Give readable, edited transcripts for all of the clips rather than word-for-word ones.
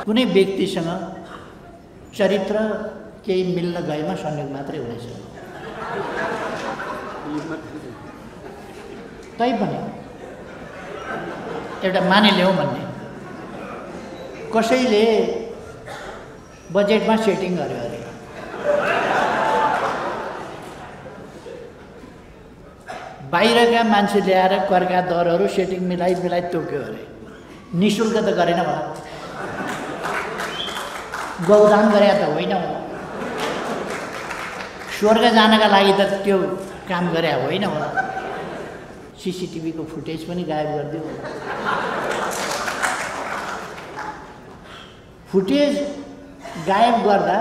कुनै व्यक्तिसँग चरित्र केही मिल्न गएमा संयोग मात्रै हुनेछ। तैपनि एउटा मानिलिउँ भन्ने कसैले बजेटमा सेटिङ गर्यो अरे, बाहिरका मान्छे ल्याएर करका दरहरू सेटिङ मिलाइ तोक्यो अरे, निःशुल्क त गरेन होला, गौदान गरे त होइन होला, स्वर्ग जानका लागि त त्यो काम गरे होइन होला, सीसीटीभीको फुटेज पनि गायब गरिदियो। फुटेज गायब गर्दा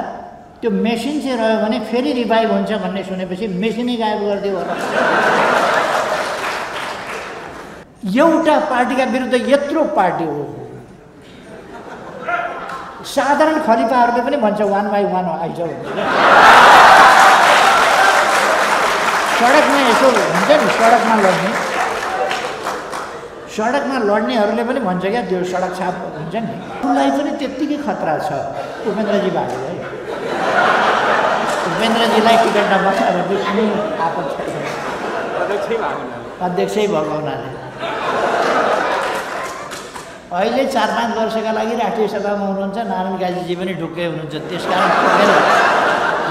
त्यो मेसिन चाहिँ रह्यो भने फेरि रिभाइभ हुन्छ भन्ने सुनेपछि मेसिनै गायब गरिदियो होला। एउटा पार्टीका विरुद्ध यत्रो पार्टी हो, साधारण खलिफाहरूले पनि भन्छ 1 by 1 आइज भन्छ। सडकमा यसो हुन्छ नि, सडकमा लड्नेहरूले पनि भन्छ क्या, त्यो सडक छाप हुन्छ नि, उसलाई पनि त्यत्तिकै खतरा छ। उपेन्द्रजी भएको है, उपेन्द्रजीलाई टिकट नबसाएर कुनै आपत छैन, अध्यक्षै भएको हुनाले। अहिले 4-5 वर्षका लागि राष्ट्रिय सभामा हुनुहुन्छ, नारायण काजीजी पनि ढुक्कै हुनुहुन्छ, त्यसकारण ठोकेर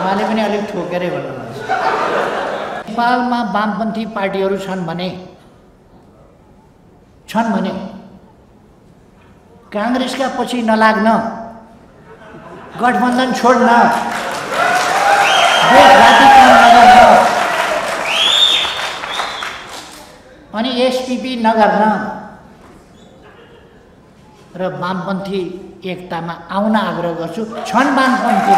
उहाँले पनि अलिक ठोकेरै भन्नुहुन्छ। नेपालमा वामपन्थी पार्टीहरू छन् भने काङ्ग्रेसका पछि नलाग्न, गठबन्धन छोड्न, देशघाती काम नगर्न अनि एसपीपी नगर्न र वामपन्थी एकतामा आउन आग्रह गर्छु। छन् वामपन्थी,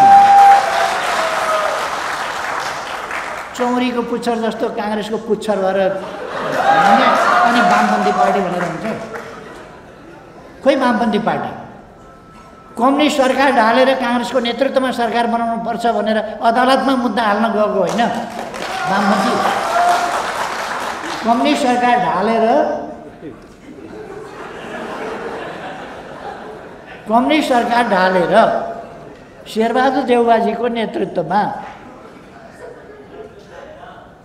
चौरीको पुच्छर जस्तो काङ्ग्रेसको पुच्छर भएर अनि वामपन्थी पार्टी भनेर हुन्छ। खोइ वामपन्थी पार्टी कम्युनिस्ट सरकार ढालेर काङ्ग्रेसको नेतृत्वमा सरकार बनाउनु पर्छ भनेर अदालतमा मुद्दा हाल्न गएको होइन। वामपन्थी कम्युनिस्ट सरकार ढालेर शेरबहादुर देउवाजीको नेतृत्वमा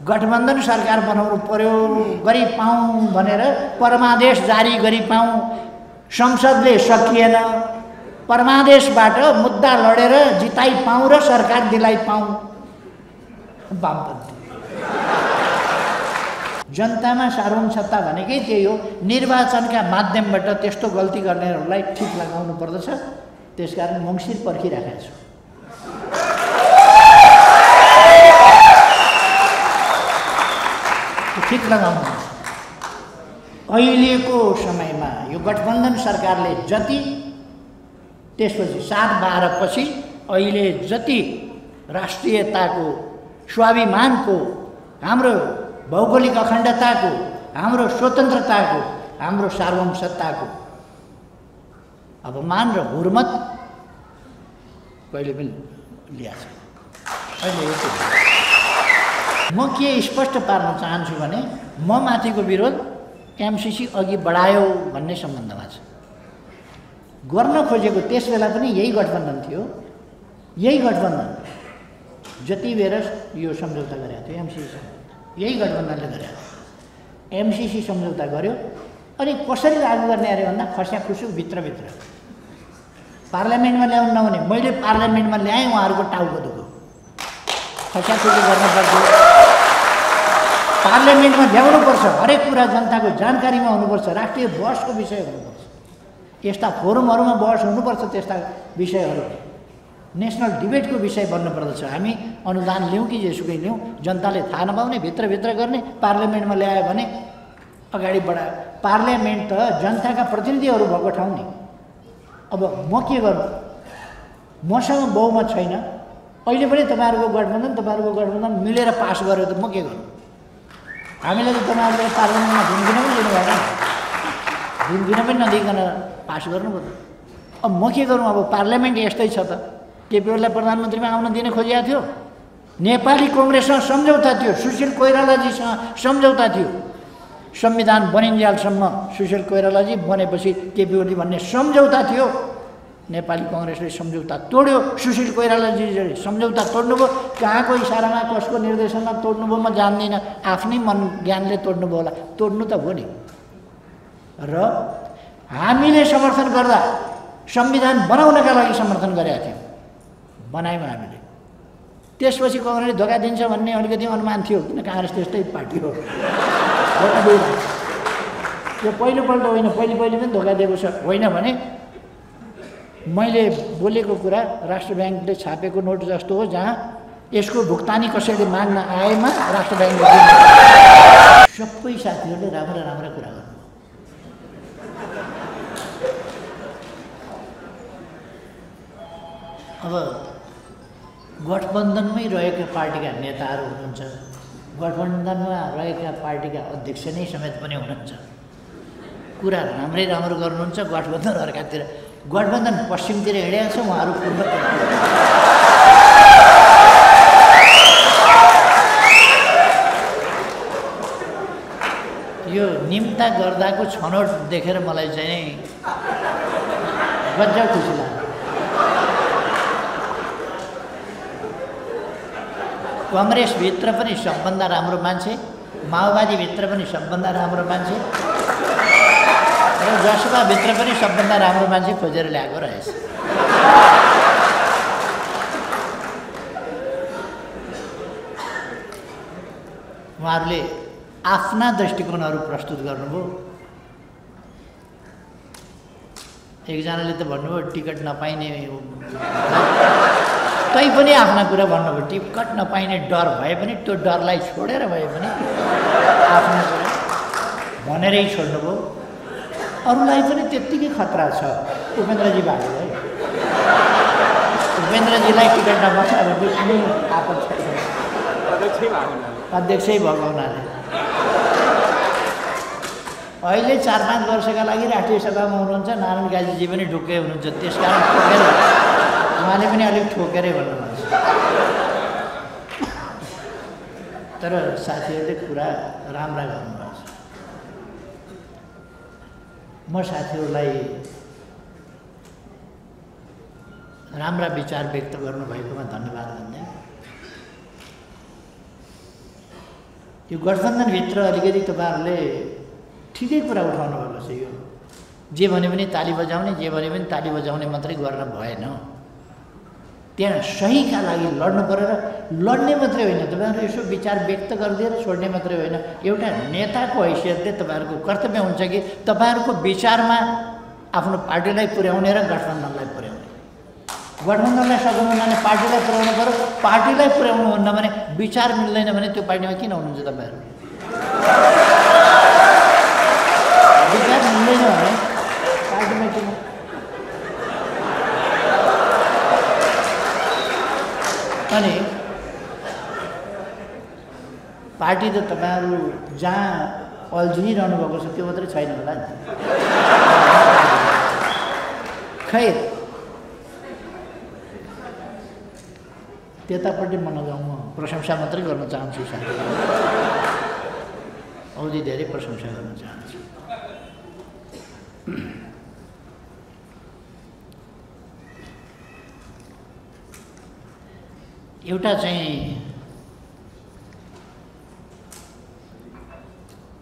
गठबन्धन सरकार बनाउनु पर्यो, गरी पाऊँ भनेर परमादेश जारी गरी पाऊँ, संसदले सकिएन, परमादेशबाट मुद्दा लडेर जिताइ पाऊँ र सरकार दिलाइ पाऊँ। वामपन्थी जनतामा सार्वभौम सत्ता भनेकै त्यही हो। निर्वाचनका माध्यमबाट त्यस्तो गल्ती गर्नेहरूलाई ठिक लगाउनु पर्दछ। त्यसकारण मङ्सिर पर्खिरहेको छु। ठिक लगाउनु। अहिलेको समयमा यो गठबन्धन सरकारले जति, त्यसपछि 7-12 पछि अहिले जति राष्ट्रियताको, स्वाभिमानको, हाम्रो भौगोलिक अखण्डताको, हाम्रो स्वतन्त्रताको, हाम्रो सार्वभौम सत्ताको अपमान र हुर्मत कहिले पनि ल्याएको छैन। अहिले म के स्पष्ट पार्न चाहन्छु भने म माथिको विरोध एमसीसी अघि बढायो भन्ने सम्बन्धमा छ। गर्न खोजेको त्यस बेला पनि यही गठबन्धन थियो। यही गठबन्धन जति बेर यो सम्झौता गरेको थियो एमसीसीसँग, यही गठबन्धनले गरेको थियो। एमसीसी सम्झौता गर्यो अनि कसरी लागू गर्ने अरे भन्दा खस्याखुसु भित्रभित्र पार्लियामेन्टमा ल्याउनु नहुने, मैले पार्लियामेन्टमा ल्याएँ, उहाँहरूको टाउको दुख्यो। खस्याखुसु गर्नुपर्छ, पार्लियामेन्टमा ल्याउनुपर्छ, हरेक कुरा जनताको जानकारीमा हुनुपर्छ, राष्ट्रिय बहसको विषय हुनुपर्छ, यस्ता फोरमहरूमा बहस हुनुपर्छ, त्यस्ता विषयहरू नेसनल डिबेटको विषय बन्नुपर्दछ। हामी अनुदान लिउँ कि जेसुकै लिउँ, जनताले थाहा नपाउने, भित्रभित्र गर्ने, पार्लियामेन्टमा ल्यायो भने अगाडि बढायो। पार्लियामेन्ट त जनताका प्रतिनिधिहरू भएको ठाउँ नि। अब म के गर्नु, मसँग बहुमत छैन, अहिले पनि तपाईँहरूको गठबन्धन मिलेर पास गर्यो त म के गर्नु? हामीले त तपाईँहरूले पार्लियामेन्टमा दिनदिन पनि दिनु भएन, दिनदिन पनि नदिकन पास गर्नुभयो त। अब म के गरौँ? अब पार्लियामेन्ट यस्तै छ त। केपी ओलीलाई प्रधानमन्त्रीमा आउन दिन खोजिएको थियो, नेपाली कङ्ग्रेससँग सम्झौता थियो, सुशील कोइरालाजीसँग सम्झौता थियो, संविधान बनिन्जेलसम्म सुशील कोइरालाजी बनेपछि केपी ओली भन्ने सम्झौता थियो। नेपाली कांग्रेसले सम्झौता तोड्यो, सुशील कोइरालाजीले सम्झौता तोड्नुभयो। कहाँको इसारामा कसको निर्देशनमा तोड्नुभयो म जान्दिनँ, आफ्नै मन ज्ञानले तोड्नुभयो होला, तोड्नु त भयो नि। र हामीले समर्थन गर्दा संविधान बनाउनका लागि समर्थन गरेका थियौँ, बनायौँ हामीले। त्यसपछि कांग्रेसले धोका दिन्छ भन्ने अलिकति अनुमान थियो, किन कांग्रेस त्यस्तै पार्टी हो। यो पहिलोपल्ट होइन, पहिले पनि धोका दिएको छ। होइन भने मैले बोलेको कुरा राष्ट्र ब्याङ्कले छापेको नोट जस्तो हो, जहाँ यसको भुक्तानी कसैले माग्न आएमा राष्ट्र ब्याङ्कले सबै साथीहरूले राम्रा राम्रा कुरा गर्नु। अब गठबन्धनमै रहेका पार्टीका नेताहरू हुनुहुन्छ, गठबन्धनमा रहेका पार्टीका अध्यक्ष नै समेत पनि हुनुहुन्छ, कुरा राम्रै राम्रो गर्नुहुन्छ। गठबन्धन अर्कातिर, गठबन्धन पश्चिमतिर हिँडेको छ, उहाँहरू पूर्वतिर। यो निम्ता गर्दाको छनौट देखेर मलाई चाहिँ गजब खुसी लाग्यो। कांग्रेसभित्र पनि सबभन्दा राम्रो मान्छे, माओवादीभित्र पनि सबभन्दा राम्रो मान्छे र जसपाभित्र पनि सबभन्दा राम्रो मान्छे खोजेर ल्याएको रहेछ। उहाँहरूले आफ्ना दृष्टिकोणहरू प्रस्तुत गर्नुभयो। एकजनाले त भन्नुभयो टिकट नपाइने, तै पनि आफ्ना कुरा भन्नुभयो। टिकट नपाइने डर भए पनि त्यो डरलाई छोडेर भए पनि आफ्ना कुरा भनेरै छोड्नुभयो। अरूलाई पनि त्यत्तिकै खतरा छ। उपेन्द्रजी भाइलाई, उपेन्द्रजीलाई टिकट नपाउँछ भने कुनै आपत छैन, अध्यक्षै भएको हुनाले। अहिले 4-5 वर्षका लागि राष्ट्रिय सभामा हुनुहुन्छ। नारायण काजीजी पनि ढुक्कै हुनुहुन्छ, त्यसकारण ठोकेर उहाँले पनि अलिक ठोकेरै भन्नुहुन्छ। तर साथीहरूले कुरा राम्रा गर्नुभएको छ। म साथीहरूलाई राम्रा विचार व्यक्त गर्नुभएकोमा धन्यवाद भन्दै, यो गठबन्धनभित्र अलिकति तपाईँहरूले ठिकै कुरा उठाउनु भएको छ। यो जे भने पनि ताली बजाउने, जे भने पनि ताली बजाउने मात्रै गर्न भएन। त्यहाँ सहीका लागि लड्नु पऱ्यो र लड्ने मात्रै होइन, तपाईँहरू यसो विचार व्यक्त गरिदिएर छोड्ने मात्रै होइन। एउटा नेताको हैसियतले तपाईँहरूको कर्तव्य हुन्छ कि तपाईँहरूको विचारमा आफ्नो पार्टीलाई पुर्याउने र गठबन्धनलाई पुर्याउने। गठबन्धनलाई सघाउनु भने पार्टीलाई पुर्याउनु पऱ्यो, पार्टीलाई पुर्याउनु हुन्न भने विचार मिल्दैन भने त्यो पार्टीमा किन हुनुहुन्छ तपाईँहरू? विचार मिल्दैन भने पार्टीमा किन? अनि पार्टी त तपाईँहरू जहाँ अल्झिरहनु भएको छ त्यो मात्रै छैन होला नि। खैर त्यतापट्टि म नजाउँ, म प्रशंसा मात्रै गर्न चाहन्छु साथी, औधी धेरै प्रशंसा गर्न चाहन्छु। एउटा चाहिँ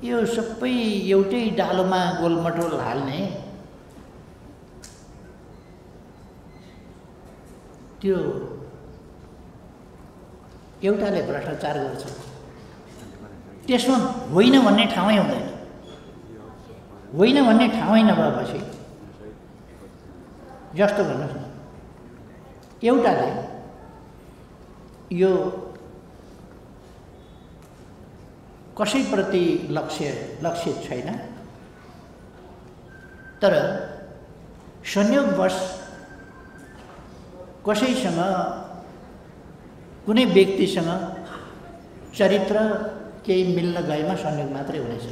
यो सबै एउटै डालोमा गोलमटोल हाल्ने त्यो एउटाले भ्रष्टाचार गर्छ, त्यसमा होइन भन्ने ठाउँै हुँदैन। होइन भन्ने ठाउँै नभएपछि जस्तो भन्नुहोस् न, एउटाले यो कसैप्रति लक्ष्य छैन, तर संयोगवश कसैसँग कुनै व्यक्तिसँग चरित्र केही मिल्न गएमा संयोग मात्रै हुनेछ।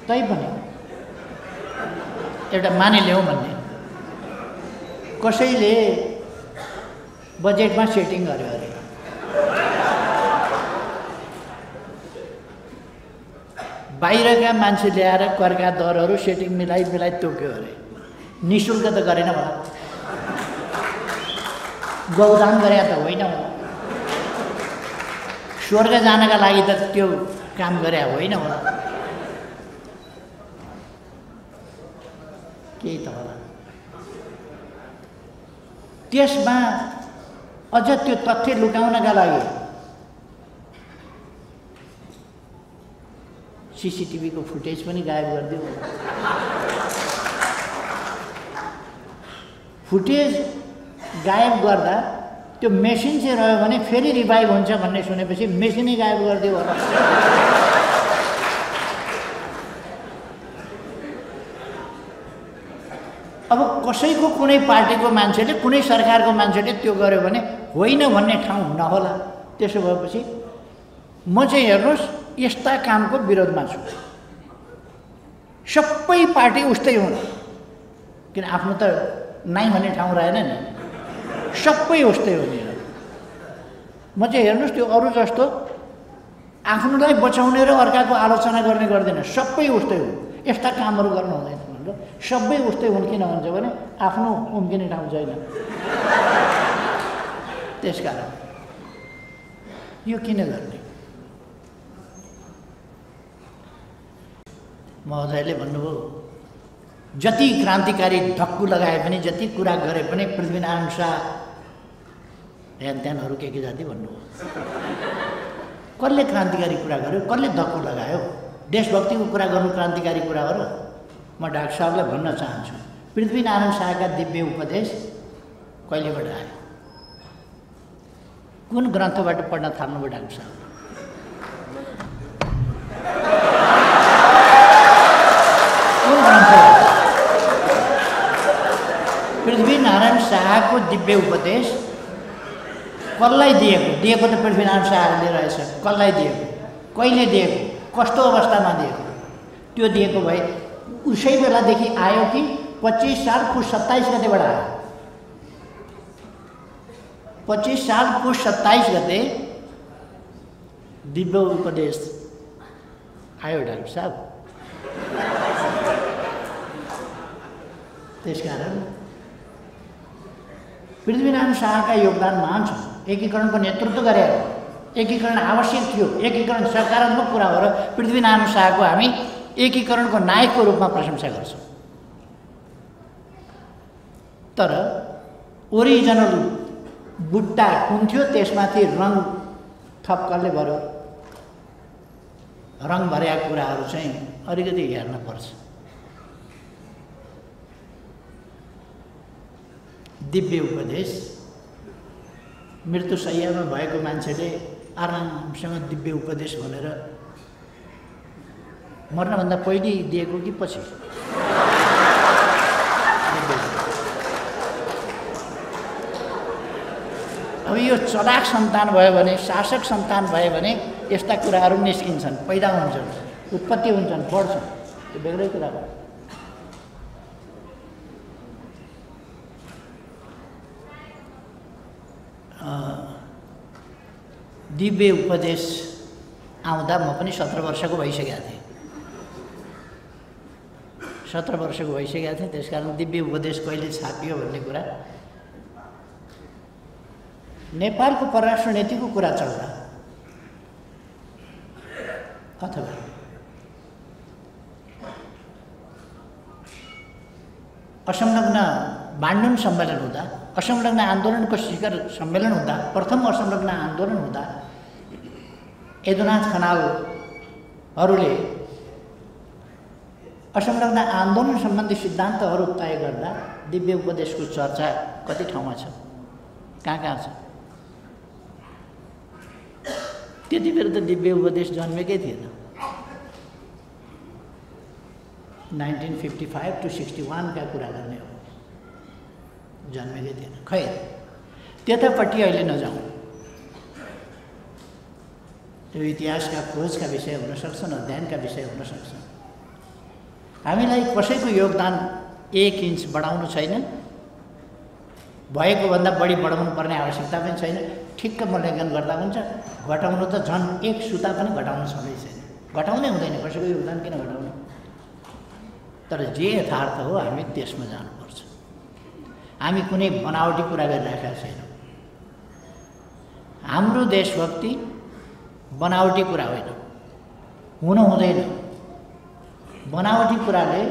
तैपनि एउटा मानिलिउँ भन्ने, कसैले बजेटमा सेटिङ गर्यो अरे, बाहिरका मान्छे ल्याएर करका दरहरू सेटिङ मिलाइ तोक्यो अरे। निःशुल्क त गरेन होला, गौदान गरे त होइन होला, स्वर्ग जानका लागि त त्यो काम गरे होइन होला, केही त होला। त्यसमा अझ त्यो तथ्य लुकाउनका लागि सीसीटीभीको फुटेज पनि गायब गरिदियो। फुटेज गायब गर्दा त्यो मेसिन चाहिँ रह्यो भने फेरि रिभाइभ हुन्छ भन्ने सुनेपछि मेसिनै गायब गरिदियो होला। अब कसैको कुनै पार्टीको मान्छेले कुनै सरकारको मान्छेले त्यो गर्यो भने होइन भन्ने ठाउँ नहोला। त्यसो भएपछि म चाहिँ हेर्नुहोस् यस्ता कामको विरोधमा छु। सबै पार्टी उस्तै हुन्, किन आफ्नो त नाइ भन्ने ठाउँ रहेन नि, सबै उस्तै हो नि। म चाहिँ हेर्नुहोस् त्यो अरू जस्तो आफ्नोलाई बचाउने र अर्काको आलोचना गर्ने गर्दैन, सबै उस्तै हुन्। यस्ता कामहरू गर्नु हुँदैन भनेर सबै उस्तै हुन्। किन भन्छ भने आफ्नो उम्किने ठाउँ छैन। त्यसकारण यो किन गर्ने? महोदयले भन्नुभयो जति क्रान्तिकारी धक्कु लगाए पनि जति कुरा गरे पनि पृथ्वीनारायण शाह ध्यानहरू के जाति भन्नुभयो। कसले क्रान्तिकारी कुरा गर्यो, कसले धक्कु लगायो? देशभक्तिको कुरा गर्नु क्रान्तिकारी कुरा हो र? म डाक्टर साहबलाई भन्न चाहन्छु पृथ्वीनारायण शाहका दिव्य उपदेश कहिलेबाट आयो? कुन ग्रन्थबाट पढ्न थाल्नुभयो डाक्टर साहब? कुन ग्रन्थबाट? पृथ्वीनारायण शाहको दिव्य उपदेश कसलाई दिएको? दिएको त पृथ्वीनारायण शाहले रहेछ। कसलाई दिएको, कहिले दिएको, कस्तो अवस्थामा दिएको? त्यो दिएको भए उसै बेलादेखि आयो कि 25 साल पुस 27 गतेबाट आयो? 25 साल पुस 27 गते दिव्य उपदेश आयो डाक्टर साहब। त्यसकारण पृथ्वीनारायण शाहका योगदान महान छ। एकीकरणको नेतृत्व गरे, एकीकरण आवश्यक थियो, एकीकरण सकारात्मक कुरा हो र पृथ्वीनारायण शाहको हामी एकीकरणको नायकको रूपमा प्रशंसा गर्छौँ। तर ओरिजिनल बुट्टा कुन थियो त्यसमाथि रङ थप कसले भर्यो? रङ भरेका कुराहरू चाहिँ अलिकति हेर्न पर्छ। दिव्य उपदेश मृत्युशय्यामा भएको मान्छेले आरामसँग दिव्य उपदेश भनेर मर्नभन्दा पहिले दिएको कि पछि? अब यो चलाक सन्तान भयो भने, शासक सन्तान भयो भने यस्ता कुराहरू निस्किन्छन्, पैदा हुन्छन्, उत्पत्ति हुन्छन्, बढ्छन्। त्यो बेग्लै कुरा हो। दिव्य उपदेश आउँदा म पनि 17 वर्षको भइसकेका थिएँ। 17 वर्षको भइसकेका थिएँ। त्यसकारण दिव्य उपदेश कहिले छापियो भन्ने कुरा, नेपालको परराष्ट्र नीतिको कुरा चल्दा अथवा असंलग्न बान्डुन सम्मेलन हुँदा, असंलग्न आन्दोलनको शिखर सम्मेलन हुँदा, प्रथम असंलग्न आन्दोलन हुँदा यदुनाथ खनालहरूले असंलग्न आन्दोलन सम्बन्धी सिद्धान्तहरू तय गर्दा दिव्य उपदेशको चर्चा कति ठाउँमा छ, कहाँ छ? त्यति बेला त दिव्य उपदेश जन्मेकै थिएन। 1955 to 61 का कुरा गर्ने हो, जन्मेकै थिएन। खै त्यतापट्टि अहिले नजाउँ। त्यो इतिहासका खोजका विषय हुन सक्छन्, अध्ययनका विषय हुन सक्छन्। हामीलाई कसैको योगदान 1 इन्च बढाउनु छैन, भएको भन्दा बढी बढाउनु पर्ने आवश्यकता पनि छैन। ठिक्क मूल्याङ्कन गर्दा हुन्छ। घटाउनु त झन् 1 सुता पनि घटाउनु सधैँ छैन। घटाउनै हुँदैन, कसैको योगदान किन घटाउने। तर जे यथार्थ हो हामी त्यसमा जानुपर्छ। हामी कुनै बनावटी कुरा गरिरहेका छैनौँ। हाम्रो देशभक्ति बनावटी कुरा होइन, हुनु हुँदैन। बनावटी कुराले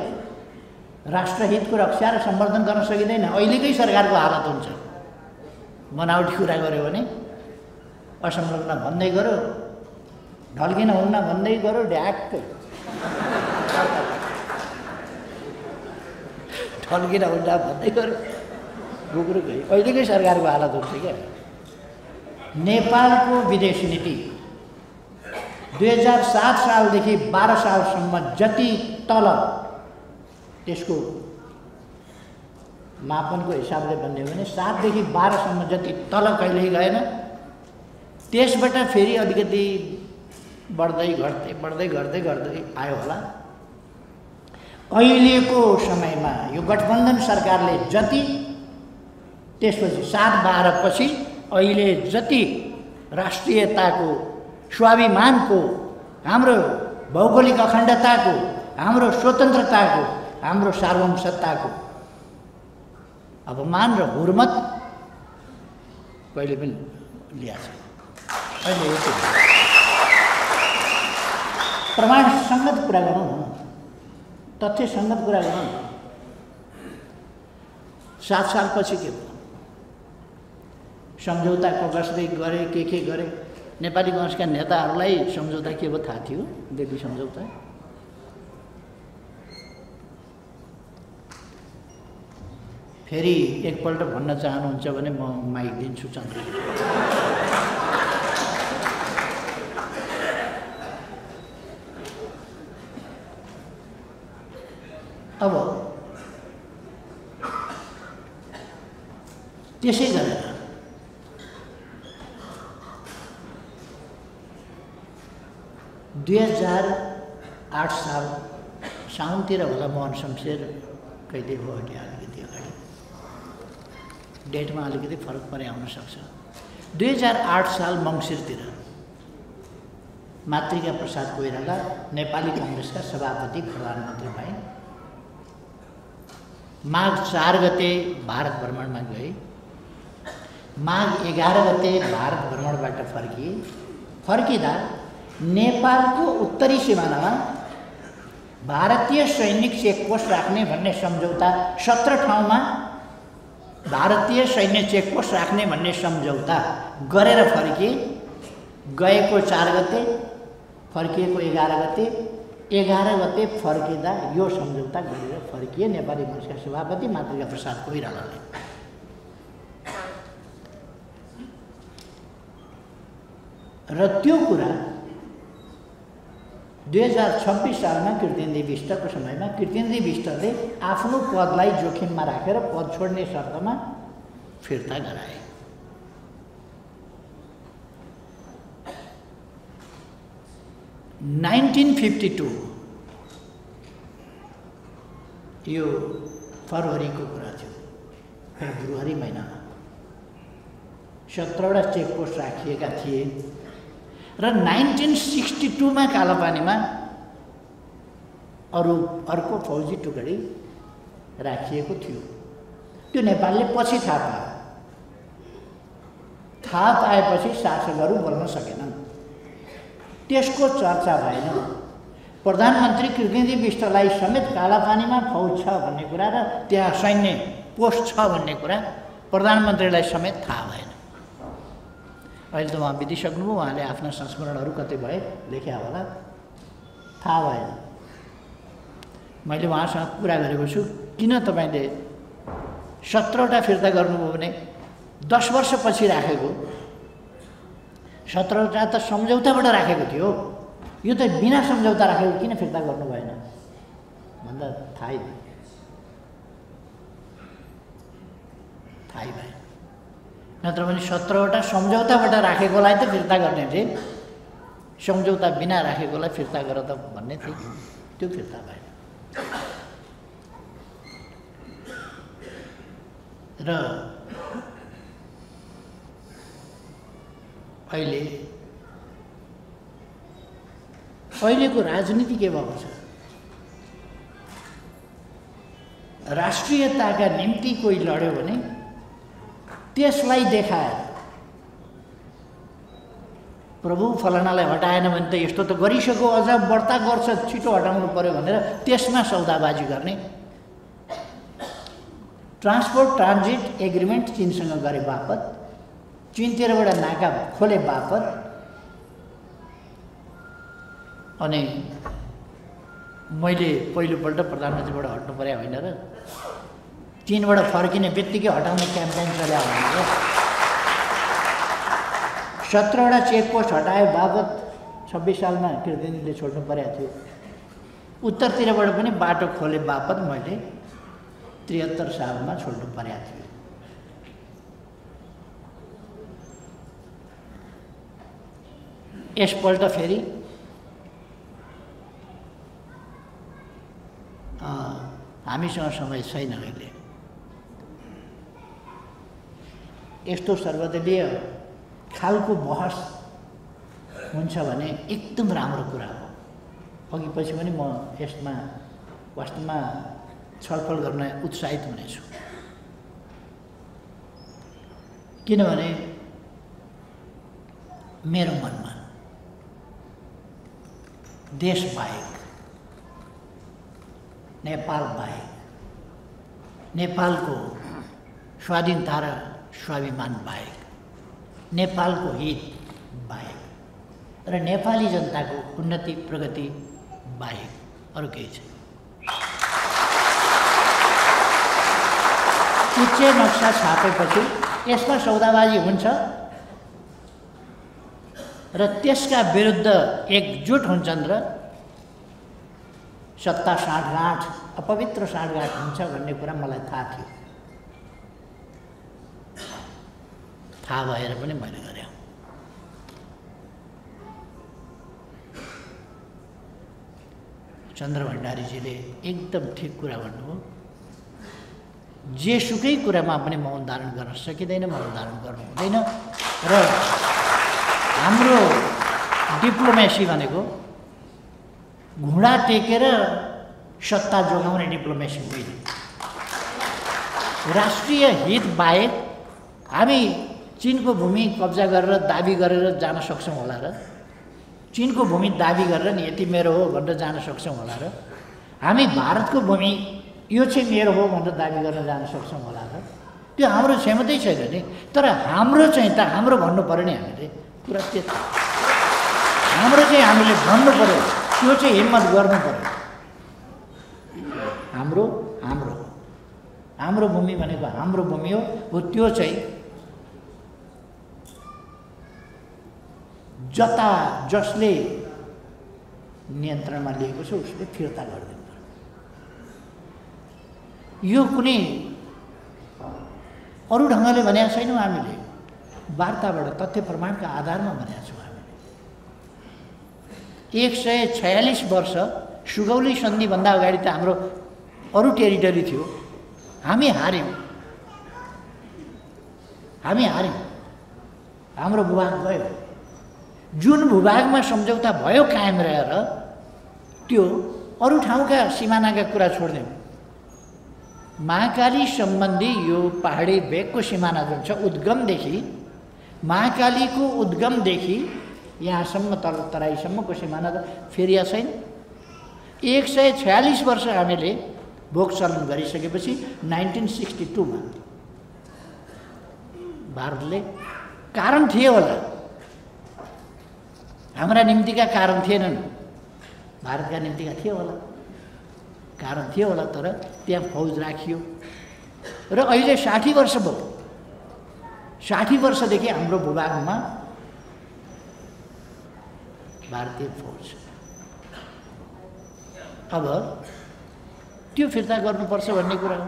राष्ट्रहितको रक्षा र सम्वर्धन गर्न सकिँदैन। अहिलेकै सरकारको हालत हुन्छ, बनावटी कुरा गर्यो भने असंलग्न भन्दै गर्यो, ढल्किन हुन्न भन्दै गर्यो, ढ्याक्कै ढल्किन हुन्न भन्दै गर्यो, गुग्रुकै। अहिलेकै सरकारको हालत हुन्छ क्या। नेपालको विदेश नीति 2007 सालदेखि 12 सालसम्म जति तल, त्यसको मापनको हिसाबले भन्ने हो भने 7 देखि 12 सम्म जति तल कहिल्यै गएन। त्यसबाट फेरि अलिकति बढ्दै घट्दै आयो होला। अहिलेको समयमा यो गठबन्धन सरकारले जति, त्यसपछि 7-12 पछि अहिले जति राष्ट्रियताको, स्वाभिमानको, हाम्रो भौगोलिक अखण्डताको, हाम्रो स्वतन्त्रताको, हाम्रो सार्वभौमसत्ताको अपमान र हुर्मत कहिले पनि लिएको छैन। अहिले प्रमाणसङ्गत कुरा गरौँ न, तथ्यसङ्गत कुरा गरौँ न। 7 सालपछि के भयो? सम्झौता कसले गरे, के गरे? नेपाली कङ्ग्रेसका नेताहरूलाई सम्झौता के भयो थाहा थियो? दिल्ली सम्झौता। फेरि एकपल्ट भन्न चाहनुहुन्छ भने म माइक दिन्छु चन्द्र। अब त्यसै गरेर दुई 2008 साल साउनतिर होला, मोहन शमशेर कहिले हो अलिकति अगाडि, डेटमा अलिकति फरक परे आउन सक्छ। 2008 साल मङ्सिरतिर मातृका प्रसाद कोइराला नेपाली कङ्ग्रेसका सभापति प्रधानमन्त्री भए। माघ 4 गते भारत भ्रमणमा गए। माघ 11 गते भारत भ्रमणबाट फर्किए। फर्किँदा नेपालको उत्तरी सिमानामा भारतीय सैनिक चेकपोस्ट राख्ने भन्ने सम्झौता 17 ठाउँमा भारतीय सैन्य चेकपोस्ट राख्ने भन्ने सम्झौता गरेर फर्किए। गएको 4 गते, फर्किएको 11 गते। 11 गते फर्किँदा यो सम्झौता गरेर फर्किए नेपाली कङ्ग्रेसका सभापति मातृका प्रसाद कोइरालाले। र त्यो कुरा 2026 सालमा कीर्तिदेवी विष्टको समयमा कीर्तिदेवी विष्टले आफ्नो पदलाई जोखिममा राखेर पद छोड्ने शर्तमा फिर्ता गराए। – 1952 यो फरवरीको कुरा थियो, फेब्रुअरी महिनामा 17वटा चेकपोस्ट राखिएका थिए र 1962 मा कालापानीमा अर्को फौजी टुकडी राखिएको थियो। त्यो नेपालले पछि थाहा पाएपछि शासकहरू बोल्न सकेनन्, त्यसको चर्चा भएन। प्रधानमन्त्री कीर्तिदेवी विष्टलाई समेत कालापानीमा फौज छ भन्ने कुरा र त्यहाँ सैन्य पोस्ट छ भन्ने कुरा प्रधानमन्त्रीलाई समेत थाहा भएन। अहिले त उहाँ बितिसक्नुभयो, उहाँले आफ्ना संस्मरणहरू कतै भए लेख्या होला, थाहा भएन। मैले उहाँसँग कुरा गरेको छु, किन तपाईँले 17वटा फिर्ता गर्नुभयो भने 10 वर्षपछि राखेको 17वटा त सम्झौताबाट राखेको थियो, यो त बिना सम्झौता राखेको किन फिर्ता गर्नु भएन भन्दा थाहै भएन। नत्र भने 17वटा सम्झौताबाट राखेकोलाई त फिर्ता गर्ने थिए, सम्झौता बिना राखेकोलाई फिर्ता गर त भन्ने थिए, त्यो फिर्ता भएन। र अहिले अहिलेको राजनीति के भएको छ? राष्ट्रियताका निम्ति कोही लड्यो भने त्यसलाई देखाएर प्रभु फलानालाई हटाएन भने त यस्तो त गरिसक्यो, अझ बढ्ता गर्छ, छिटो हटाउनु पर्यो भनेर त्यसमा सौदाबाजी गर्ने। ट्रान्सपोर्ट ट्रान्जिट एग्रिमेन्ट चीनसँग गरे बापत, चीनतिरबाट नाका खोले बापत, अनि मैले पहिलोपल्ट प्रधानमन्त्रीबाट हट्नु पर्यो होइन र, चीनबाट फर्किने बित्तिकै हटाउने क्याम्पेन चल्या भनेर 17वटा चेकपोस्ट हटाए बापत 26 सालमा कृतिले छोड्नु परेको थियो। उत्तरतिरबाट पनि बाटो खोले बापत मैले 73 सालमा छोड्नु परेको थियो। यसपल्ट फेरि हामीसँग समय छैन। अहिले यस्तो सर्वदलीय खालको बहस हुन्छ भने एकदम राम्रो कुरा हो। अघि पछि पनि म यसमा वास्तवमा छलफल गर्न उत्साहित हुनेछु, किनभने मेरो मनमा देश बाहेक, नेपाल बाहेक, नेपालको स्वाधीनता र स्वाभिमान बाहेक, नेपालको हित बाहेक र नेपाली जनताको उन्नति प्रगति बाहेक अरू केही छैन। उच्च नक्सा छापेपछि यसमा सौदाबाजी हुन्छ र त्यसका विरुद्ध एकजुट हुन्छन् र सत्ता साँठगाँठ, अपवित्र साँठगाँठ हुन्छ भन्ने कुरा मलाई थाहा थियो। थाहा भएर पनि मैले गरेँ। चन्द्र भण्डारीजीले एकदम ठिक कुरा भन्नुभयो। जेसुकै कुरामा पनि मौन धारण गर्न सकिँदैन, मौन धारण गर्नु हुँदैन। र हाम्रो डिप्लोमेसी भनेको घुँडा टेकेर सत्ता जोगाउने डिप्लोमेसी होइन। राष्ट्रिय हित बाहेक हामी चीनको भूमि कब्जा गरेर दाबी गरेर जान सक्छौँ होला र, चीनको भूमि दाबी गरेर नि यति मेरो हो भनेर जान सक्छौँ होला र, हामी भारतको भूमि यो चाहिँ मेरो हो भनेर दाबी गर्न जान सक्छौँ होला र, त्यो हाम्रो क्षमतै छैन नि। तर हाम्रो चाहिँ त हाम्रो भन्नु पऱ्यो नि, हामीले कुरा त्यति हाम्रो चाहिँ हामीले भन्नु पऱ्यो, त्यो चाहिँ हिम्मत गर्नु पऱ्यो। हाम्रो हाम्रो हाम्रो भूमि भनेको हाम्रो भूमि हो, त्यो चाहिँ जता जसले नियन्त्रणमा लिएको छ उसले फिर्ता गरिदिनु पर्यो। यो कुनै अरू ढङ्गले भनेको छैनौँ, हामीले वार्ताबाट तथ्य प्रमाणका आधारमा भनेका छौँ। हामीले 146 वर्ष सुगौली सन्धिभन्दा अगाडि त हाम्रो अरू टेरिटरी थियो, हामी हार्यौँ, हामी हार्यौँ, हाम्रो भूभाग गयो। जुन भूभागमा सम्झौता भयो कायम रहेर, त्यो अरू ठाउँका सिमानाका कुरा छोडिदिउँ। महाकाली सम्बन्धी यो पहाडी भेगको सिमाना जुन छ, उद्गमदेखि महाकालीको उद्गमदेखि यहाँसम्म तराईसम्मको सिमाना त फेरिया छैन। 146 वर्ष हामीले भोग चलन गरिसकेपछि 1962 मा भारतले कारण थिए होला, हाम्रा निम्तिका कारण थिएनन्, भारतका निम्तिका थिए होला, कारण थियो होला, तर त्यहाँ फौज राखियो र अहिले 60 वर्ष भयो। 60 वर्षदेखि हाम्रो भूभागमा भारतीय फौज। अब त्यो फिर्ता गर्नुपर्छ भन्ने कुरा हो।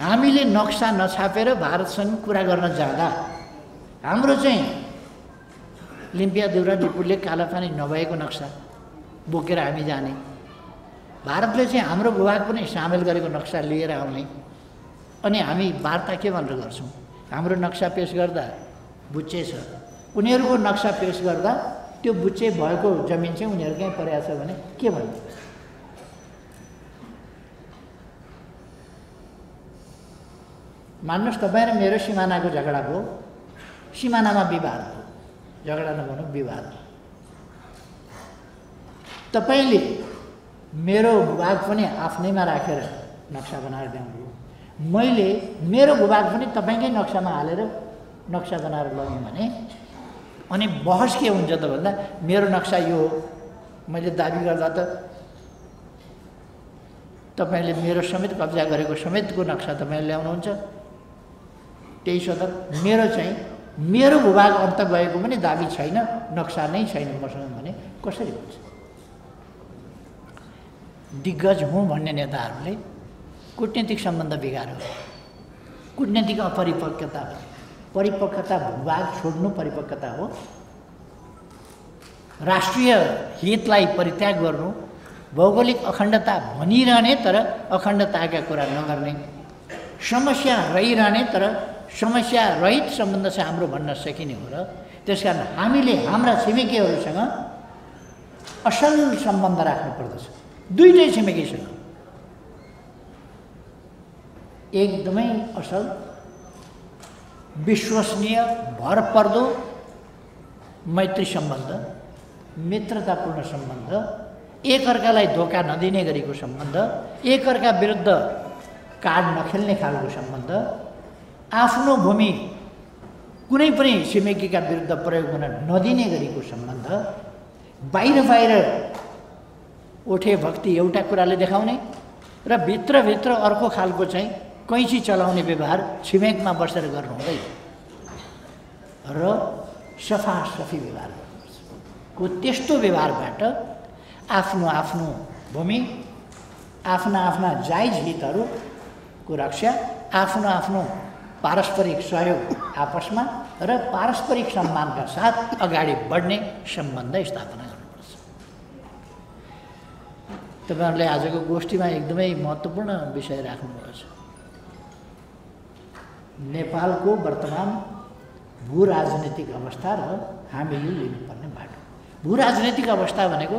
हामीले नक्सा नछापेर भारतसँग कुरा गर्न जाँदा हाम्रो चाहिँ लिम्पिया देउरा डिपुले कालापानी नभएको नक्सा बोकेर हामी जाने, भारतले चाहिँ हाम्रो भूभाग पनि सामेल गरेको नक्सा लिएर आउने, अनि हामी वार्ता के भनेर गर्छौँ? हाम्रो नक्सा पेश गर्दा बुझ्चै छ, उनीहरूको नक्सा पेश गर्दा त्यो बुच्चे भएको जमिन चाहिँ उनीहरूकै परेको छ भने के भन्नु? मान्नुहोस् तपाईँ र मेरो सिमानाको झगडा भयो, सिमानामा विवाद भयो, झगडा नभनौँ विवाद भयो। तपाईँले मेरो भूभाग पनि आफ्नैमा राखेर नक्सा बनाएर ल्याउनुभयो, मैले मेरो भूभाग पनि तपाईँकै नक्सामा हालेर नक्सा बनाएर लग्यौँ भने अनि बहस के हुन्छ त भन्दा मेरो नक्सा यो हो, मैले दाबी गर्दा त तपाईँले मेरो समेत कब्जा गरेको समेतको नक्सा तपाईँले ल्याउनुहुन्छ, त्यही सदर मेरो चाहिँ मेरो भूभाग अन्त गएको पनि दाबी छैन, नक्सा नै छैन मसँग भने कसरी हुन्छ? दिग्गज हुँ भन्ने नेताहरूले कूटनीतिक सम्बन्ध बिगार्यो, कूटनीतिक अपरिपक्वता, परिपक्वता भूभाग छोड्नु परिपक्वता हो, राष्ट्रिय हितलाई परित्याग गर्नु, भौगोलिक अखण्डता भनिरहने तर अखण्डताका कुरा नगर्ने, समस्या रहिरहने तर समस्या रहित सम्बन्ध चाहिँ हाम्रो भन्न सकिने हो। र त्यसकारण हामीले हाम्रा छिमेकीहरूसँग असल सम्बन्ध राख्नुपर्दछ, दुईटै छिमेकीसँग एकदमै असल, विश्वसनीय, भरपर्दो मैत्री सम्बन्ध, मित्रतापूर्ण सम्बन्ध, एकअर्कालाई धोका नदिने गरेको सम्बन्ध, एकअर्का विरुद्ध कार्ड नखेल्ने खालको सम्बन्ध, आफ्नो भूमि कुनै पनि छिमेकीका विरुद्ध प्रयोग हुन नदिने गरेको सम्बन्ध, बाहिर बाहिर उठे भक्ति एउटा कुराले देखाउने र भित्रभित्र अर्को खालको चाहिँ कैँची चलाउने व्यवहार छिमेकमा बसेर गर्नु हुँदैन र सफासफी व्यवहार गर्नुपर्छ। को त्यस्तो व्यवहारबाट आफ्नो आफ्नो भूमि, आफ्ना आफ्ना जायज हितहरूको रक्षा, आफ्नो आफ्नो पारस्परिक सहयोग आपसमा र पारस्परिक सम्मानका साथ अगाडि बढ्ने सम्बन्ध स्थापना गर्नुपर्छ। तपाईँहरूले आजको गोष्ठीमा एकदमै महत्त्वपूर्ण विषय राख्नुभएको छ। नेपालको वर्तमान भू राजनीतिक अवस्था र हामीले लिनुपर्ने बाटो। भू राजनीतिक अवस्था भनेको,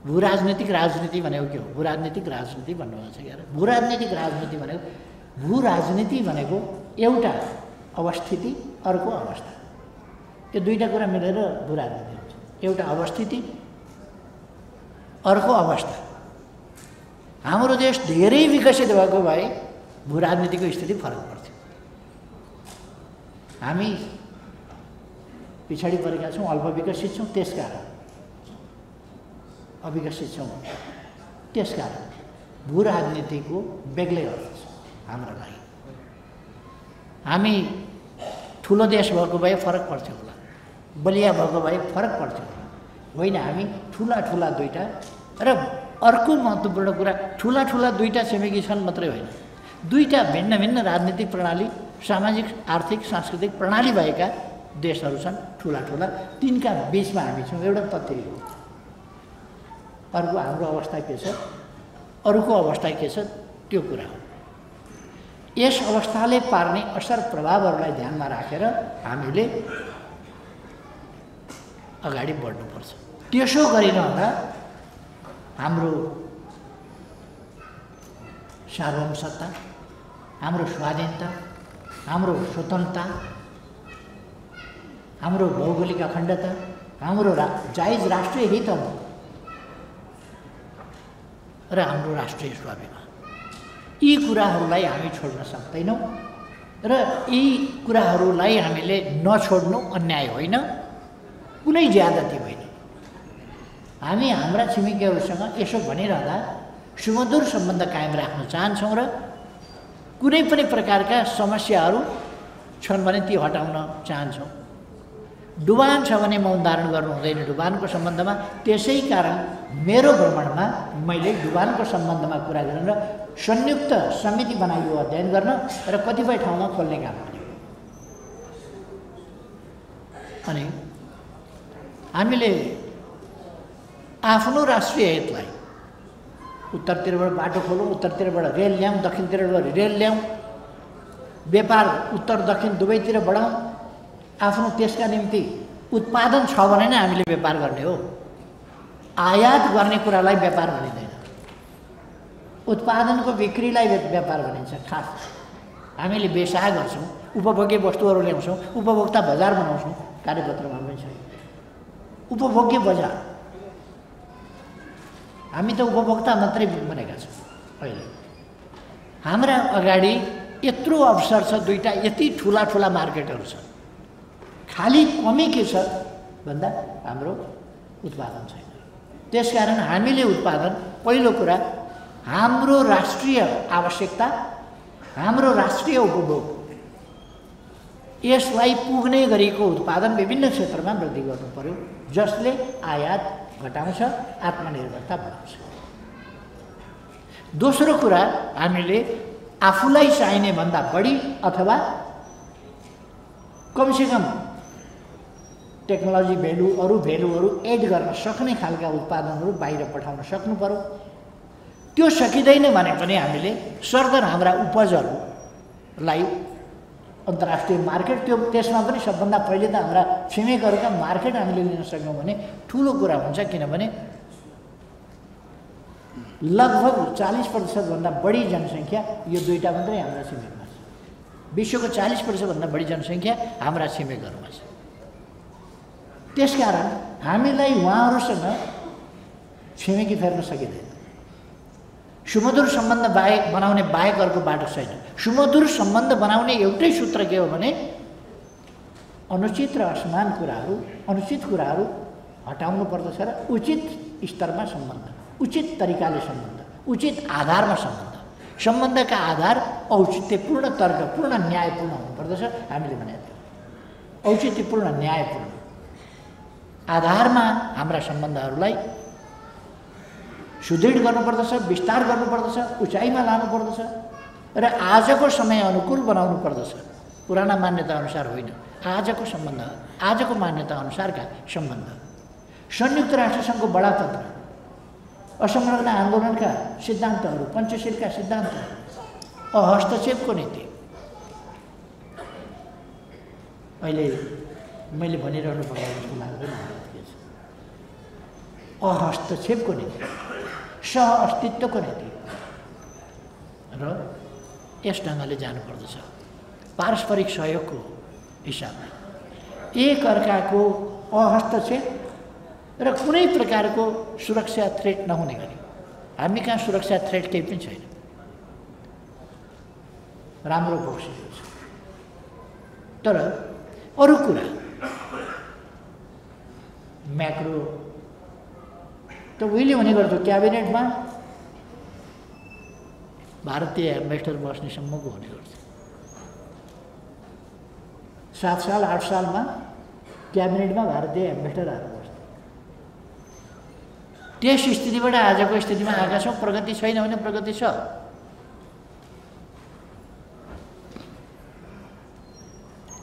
भू राजनीतिक राजनीति भनेको के हो? भू राजनीतिक राजनीति भन्नुभएको छ क्या। भू राजनीतिक राजनीति भनेको, भू राजनीति भनेको एउटा अवस्थिति अर्को अवस्था, यो दुईटा कुरा मिलेर भू राजनीति हुन्छ। एउटा अवस्थिति अर्को अवस्था। हाम्रो देश धेरै विकसित भएको भए भू राजनीतिको स्थिति फरक पर्थ्यो। हामी पछाडि परेका छौँ, अल्प विकसित छौँ, त्यसकारण अविकसित छौँ, त्यसकारण भू राजनीतिको बेग्लै अर्थ छ हाम्रो लागि। हामी ठुलो देश भएको भए फरक पर्थ्यो होला, बलिया भएको भए फरक पर्थ्यो होला, होइन हामी ठुला ठुला दुईटा। र अर्को महत्त्वपूर्ण कुरा, ठुला ठुला दुईटा छिमेकी छन् मात्रै होइन, दुईटा भिन्न भिन्न राजनीतिक प्रणाली, सामाजिक आर्थिक सांस्कृतिक प्रणाली भएका देशहरू छन् ठुला ठुला, तिनका बिचमा हामी छौँ। एउटा तथ्य हो। अर्को हाम्रो अवस्था के छ, अरूको अवस्था के छ, त्यो कुरा हो। यस अवस्थाले पार्ने असर प्रभावहरूलाई ध्यानमा राखेर हामीले अगाडि बढ्नुपर्छ। त्यसो गरिरहँदा हाम्रो सार्वभौमसत्ता, हाम्रो स्वाधीनता, हाम्रो स्वतन्त्रता, हाम्रो भौगोलिक अखण्डता, हाम्रो जायज राष्ट्रिय हितहरू र हाम्रो राष्ट्रिय स्वाभिमान, यी कुराहरूलाई हामी छोड्न सक्दैनौँ र यी कुराहरूलाई हामीले नछोड्नु अन्याय होइन, कुनै ज्यादती होइन। हामी हाम्रा छिमेकीहरूसँग यसो भनिरहँदा सुमधुर सम्बन्ध कायम राख्न चाहन्छौँ र कुनै पनि प्रकारका समस्याहरू छन् भने ती हटाउन चाहन्छौँ। डुबान छ भने मौन धारण गर्नु हुँदैन डुबानको सम्बन्धमा। त्यसै कारण मेरो भ्रमणमा मैले डुबानको सम्बन्धमा कुरा गरेर संयुक्त समिति बनाइयो अध्ययन गर्न र कतिपय ठाउँमा खोल्ने काम गर्यो। अनि हामीले आफ्नो राष्ट्रिय हितलाई उत्तरतिरबाट बाटो खोलौँ, उत्तरतिरबाट रेल ल्याउँ, दक्षिणतिरबाट रेल ल्याउँ, व्यापार उत्तर दक्षिण दुवैतिर बढाउँ, आफ्नो त्यसका निम्ति उत्पादन छ भने नै हामीले व्यापार गर्ने हो। आयात गर्ने कुरालाई व्यापार भनिँदैन, उत्पादनको बिक्रीलाई व्यापार भनिन्छ। खास हामीले बेसाह गर्छौँ, उपभोग्य वस्तुहरू ल्याउँछौँ, उपभोक्ता बजार बनाउँछौँ, कार्यपत्रमा पनि छ उपभोग्य बजार। हामी त उपभोक्ता मात्रै बनेका छौँ। अहिले हाम्रा अगाडि यत्रो अवसर छ, दुईटा यति ठुला ठुला मार्केटहरू छ। खाली कमी के छ भन्दा हाम्रो उत्पादन छैन। त्यसकारण हामीले उत्पादन, पहिलो कुरा हाम्रो राष्ट्रिय आवश्यकता, हाम्रो राष्ट्रिय उपभोग, यसलाई पुग्ने गरेको उत्पादन विभिन्न क्षेत्रमा वृद्धि गर्नु पर्यो, जसले आयात घटाउँछ, आत्मनिर्भरता बढाउँछ। दोस्रो कुरा हामीले आफूलाई चाहिने भन्दा बढी अथवा कमसेकम टेक्नोलोजी भेल्यु, अरू भेल्युहरू एड गर्न सक्ने खालका उत्पादनहरू बाहिर पठाउन सक्नु पर्यो। त्यो सकिँदैन भने पनि हामीले सरदर हाम्रा उपजहरूलाई अन्तर्राष्ट्रिय मार्केट, त्यसमा पनि सबभन्दा पहिले त हाम्रा छिमेकहरूका मार्केट हामीले लिन सक्यौँ भने ठुलो कुरा हुन्छ। किनभने लगभग 40% भन्दा बढी जनसङ्ख्या यो दुईटा मात्रै हाम्रा छिमेकमा छ। विश्वको 40% भन्दा बढी जनसङ्ख्या हाम्रा छिमेकहरूमा छ। त्यसकारण हामीलाई उहाँहरूसँग छिमेकी फेर्न सकिँदैन। सुमधुर सम्बन्ध बनाउने बाहेक अर्को बाटो छैन। सुमधुर सम्बन्ध बनाउने एउटै सूत्र के हो भने अनुचित र असमान कुराहरू, अनुचित कुराहरू हटाउनु पर्दछ र उचित स्तरमा सम्बन्ध, उचित तरिकाले सम्बन्ध, उचित आधारमा सम्बन्ध। सम्बन्धका आधार औचित्यपूर्ण, तर्कपूर्ण, न्यायपूर्ण हुनुपर्दछ। हामीले भनेको थियौँ औचित्यपूर्ण, न्यायपूर्ण आधारमा हाम्रा सम्बन्धहरूलाई सुदृढ गर्नुपर्दछ, विस्तार गर्नुपर्दछ, उचाइमा लानुपर्दछ र आजको समय अनुकूल बनाउनु पर्दछ। पुराना मान्यता अनुसार होइन, आजको सम्बन्ध, आजको मान्यता अनुसारका सम्बन्ध। संयुक्त राष्ट्रसङ्घको बडापत्र, असंलग्न आन्दोलनका सिद्धान्तहरू, पञ्चशीलका सिद्धान्तहरू, हस्तक्षेपको नीति। अहिले मैले भनिरहनु पर्दा जस्तो लाग्दैन, हस्तक्षेपको नीति, सह अस्तित्वको नीति र यस ढङ्गले जानुपर्दछ। पारस्परिक सहयोगको हिसाबले एक अर्काको हस्तक्षेप र कुनै प्रकारको सुरक्षा थ्रेट नहुने गरी। हामी कहाँ सुरक्षा थ्रेट केही पनि छैन, राम्रो पक्ष छ। तर अरू कुरा म्याक्रो त उहिले हुने गर्थ्यो, क्याबिनेटमा भारतीय एम्बेसडर बस्नेसम्मको हुने गर्थ्यो। 7 साल 8 सालमा क्याबिनेटमा भारतीय एम्बेसडर आएर बस्थ्यो। त्यस स्थितिबाट आजको स्थितिमा आएका छौँ। प्रगति छैन भने प्रगति छ।